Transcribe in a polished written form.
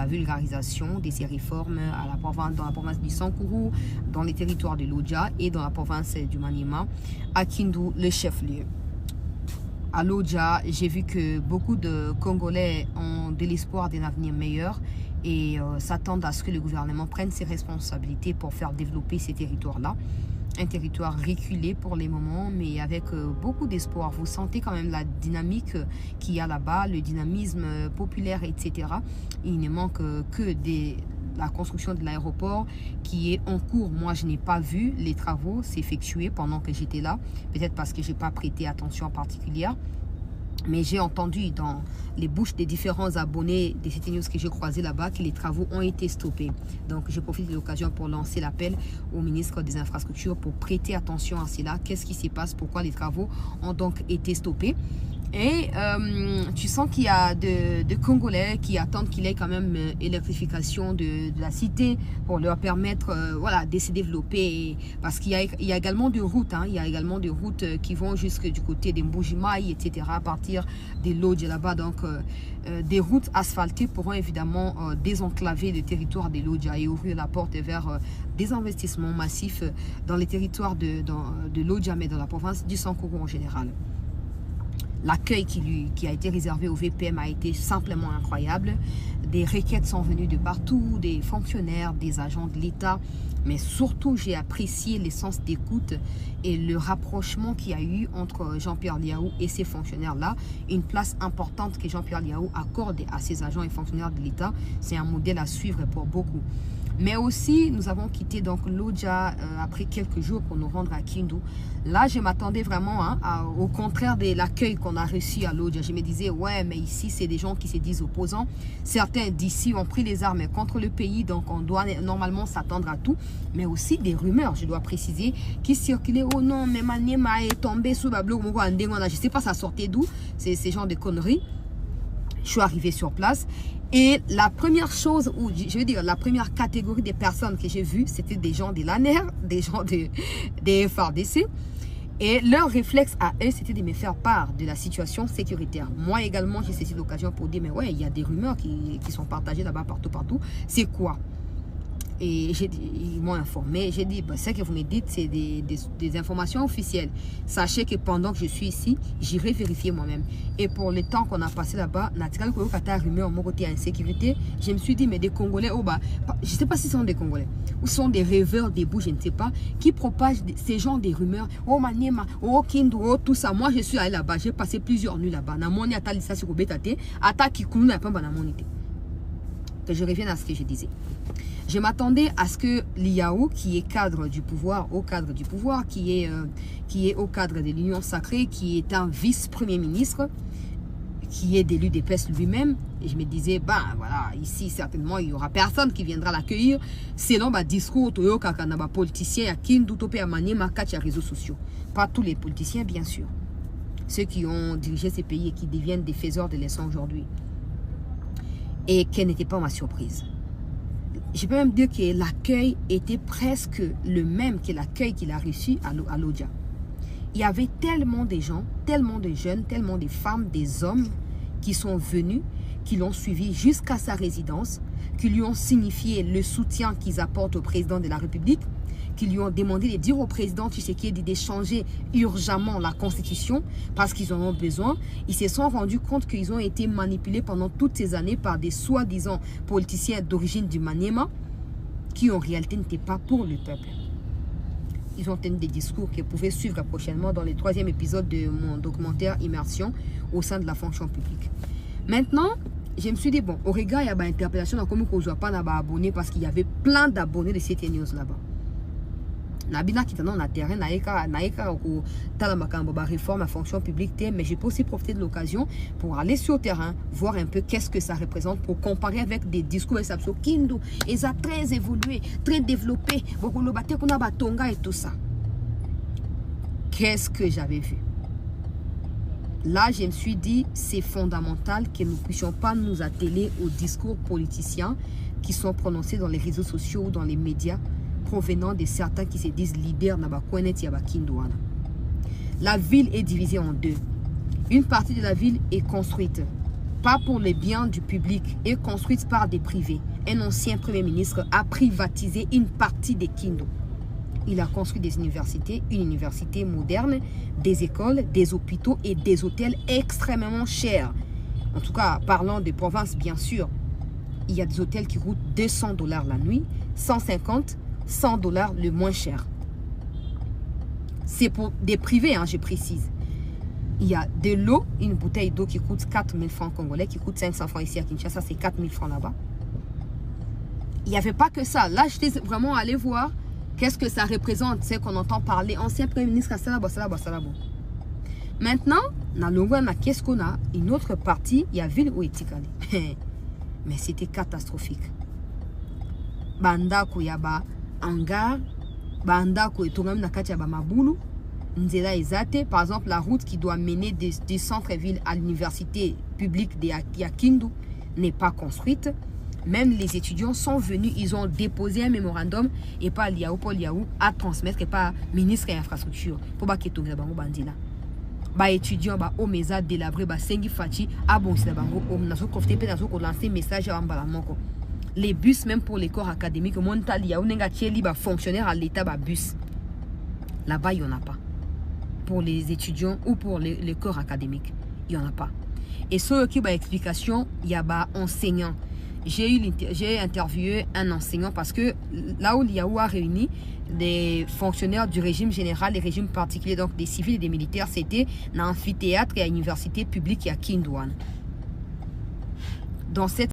la vulgarisation de ces réformes dans la province du Sankuru, dans les territoires de Lodja et dans la province du Maniema, à Kindu, le chef-lieu. À Lodja, j'ai vu que beaucoup de Congolais ont de l'espoir d'un avenir meilleur et s'attendent à ce que le gouvernement prenne ses responsabilités pour faire développer ces territoires-là. Un territoire reculé pour les moments, mais avec beaucoup d'espoir. Vous sentez quand même la dynamique qu'il y a là-bas, le dynamisme populaire, etc. Il ne manque que la construction de l'aéroport qui est en cours. Moi, je n'ai pas vu les travaux s'effectuer pendant que j'étais là. Peut-être parce que je n'ai pas prêté attention particulière. Mais j'ai entendu dans les bouches des différents abonnés des CityNews que j'ai croisés là-bas que les travaux ont été stoppés. Donc, je profite de l'occasion pour lancer l'appel au ministre des Infrastructures pour prêter attention à cela. Qu'est-ce qui se passe? Pourquoi les travaux ont donc été stoppés? Et tu sens qu'il y a de Congolais qui attendent qu'il y ait quand même électrification de la cité pour leur permettre voilà, de se développer. Parce qu'il y a également des routes, hein, il y a également des routes qui vont jusque du côté des Mbujimai, etc. à partir des Lodja là-bas. Donc des routes asphaltées pourront évidemment désenclaver le territoire des Lodja et ouvrir la porte vers des investissements massifs dans les territoires de Lodja, mais dans la province du Sankuru en général. L'accueil qui a été réservé au VPM a été simplement incroyable. Des requêtes sont venues de partout, des fonctionnaires, des agents de l'État. Mais surtout, j'ai apprécié l'essence d'écoute et le rapprochement qu'il y a eu entre Jean-Pierre Liaou et ces fonctionnaires-là. Une place importante que Jean-Pierre Liaou accorde à ses agents et fonctionnaires de l'État. C'est un modèle à suivre pour beaucoup. Mais aussi, nous avons quitté donc Lodja après quelques jours pour nous rendre à Kindu. Là, je m'attendais vraiment au contraire de l'accueil qu'on a reçu à Lodja. Je me disais, ouais, mais ici, c'est des gens qui se disent opposants. Certains d'ici ont pris les armes contre le pays, donc on doit normalement s'attendre à tout. Mais aussi des rumeurs, je dois préciser, qui circulaient. Oh non, mais Maniema est tombé sous la bloc. Je ne sais pas, ça sortait d'où. C'est ces genres de conneries. Je suis arrivée sur place. Et la première chose, ou je veux dire, la première catégorie des personnes que j'ai vues, c'était des gens de l'ANER, des gens des FARDC. Et leur réflexe à eux, c'était de me faire part de la situation sécuritaire. Moi également, j'ai saisi l'occasion pour dire, mais ouais, il y a des rumeurs qui sont partagées là-bas partout. C'est quoi? Et ils m'ont informé. J'ai dit, bah, ce que vous me dites, c'est des informations officielles. Sachez que pendant que je suis ici, j'irai vérifier moi-même. Et pour le temps qu'on a passé là-bas, rumeur, mon côté insécurité, je me suis dit, mais des Congolais, oh bah, je ne sais pas si ce sont des Congolais, ou ce sont des rêveurs debout, je ne sais pas, qui propagent ces genres de rumeurs. Oh Maniema, oh Kindu, oh tout ça. Moi, je suis allé là-bas, j'ai passé plusieurs nuits là-bas. Que je revienne à ce que je disais. Je m'attendais à ce que Liaou, qui est cadre du pouvoir, qui est au cadre de l'Union sacrée, qui est un vice-premier ministre, qui est d'élu des PES lui-même, et je me disais, ben voilà, ici certainement il n'y aura personne qui viendra l'accueillir, selon le discours de politiciens à Kindu, à Maniema, à réseaux sociaux. Pas tous les politiciens, bien sûr. Ceux qui ont dirigé ces pays et qui deviennent des faiseurs de leçons aujourd'hui. Et quelle n'était pas ma surprise. Je peux même dire que l'accueil était presque le même que l'accueil qu'il a reçu à Lodja. Il y avait tellement de gens, tellement de jeunes, tellement de femmes, des hommes qui sont venus, qui l'ont suivi jusqu'à sa résidence, qui lui ont signifié le soutien qu'ils apportent au président de la République, qui lui ont demandé de dire au président Tshisekedi d'échanger urgemment la constitution parce qu'ils en ont besoin. Ils se sont rendus compte qu'ils ont été manipulés pendant toutes ces années par des soi-disant politiciens d'origine du Maniema qui en réalité n'étaient pas pour le peuple. Ils ont tenu des discours que vous pouvez suivre prochainement dans le 3e épisode de mon documentaire Immersion au sein de la fonction publique. Maintenant, je me suis dit, bon, au regard, il y a une interpellation dans comment on ne pas abonné parce qu'il y avait plein d'abonnés de CityNews là-bas. Nabina qui na terrain naïka ou talamakamba réforme la fonction publique, mais je peux aussi profiter de l'occasion pour aller sur le terrain, voir un peu qu'est-ce que ça représente pour comparer avec des discours et Kindu, et ça très évolué, très développé, beaucoup le bâté qu'on a batonga et tout ça. Qu'est-ce que j'avais vu? Là, je me suis dit, c'est fondamental que nous ne puissions pas nous atteler aux discours politiciens qui sont prononcés dans les réseaux sociaux ou dans les médias provenant de certains qui se disent leaders. La ville est divisée en deux. Une partie de la ville est construite. pas pour les biens du public et construite par des privés. Un ancien premier ministre a privatisé une partie des Kindu. Il a construit des universités, une université moderne, des écoles, des hôpitaux et des hôtels extrêmement chers. En tout cas, parlant des provinces, bien sûr, il y a des hôtels qui coûtent $200 la nuit, 150, $100 le moins cher. C'est pour des privés, hein, je précise. Il y a de l'eau, une bouteille d'eau qui coûte 4000 francs congolais, qui coûte 500 francs ici à Kinshasa, c'est 4000 francs là-bas. Il n'y avait pas que ça. Là, j'étais vraiment allé voir qu'est-ce que ça représente, c'est qu'on entend parler. Ancien premier ministre, Salabo. Maintenant, dans le qu'est-ce qu'on a? Une autre partie, il y a ville où est mais c'était catastrophique. Banda Koyaba, hangar, Banda Koyetongam Nakatiaba Mabulu. Par exemple, la route qui doit mener des centres-villes à l'université publique de Yakindu n'est pas construite. Même les étudiants sont venus, ils ont déposé un mémorandum et pas l'IAO, Paul Yaou, à transmettre et pas ministre et infrastructure. Pour pas qu'il y ait bandila. Bah étudiants, bah au mesa délabré, bah sengi fachi, ah bon c'est bango, on a profité pour lancer message à Ambalamoko. Les bus même pour les corps académiques, montal Yaou n'enga tcheli bah fonctionnaire à l'état bah bus. Là-bas il y en a pas. Pour les étudiants ou pour les corps académiques, il n'y en a pas. Et sur qui bah explication, il y a bah enseignants. J'ai interviewé un enseignant parce que là où l'IAO a réuni des fonctionnaires du régime général et régime particulier, donc des civils et des militaires, c'était dans l'amphithéâtre et à l'université publique à Kindouane. Dans cette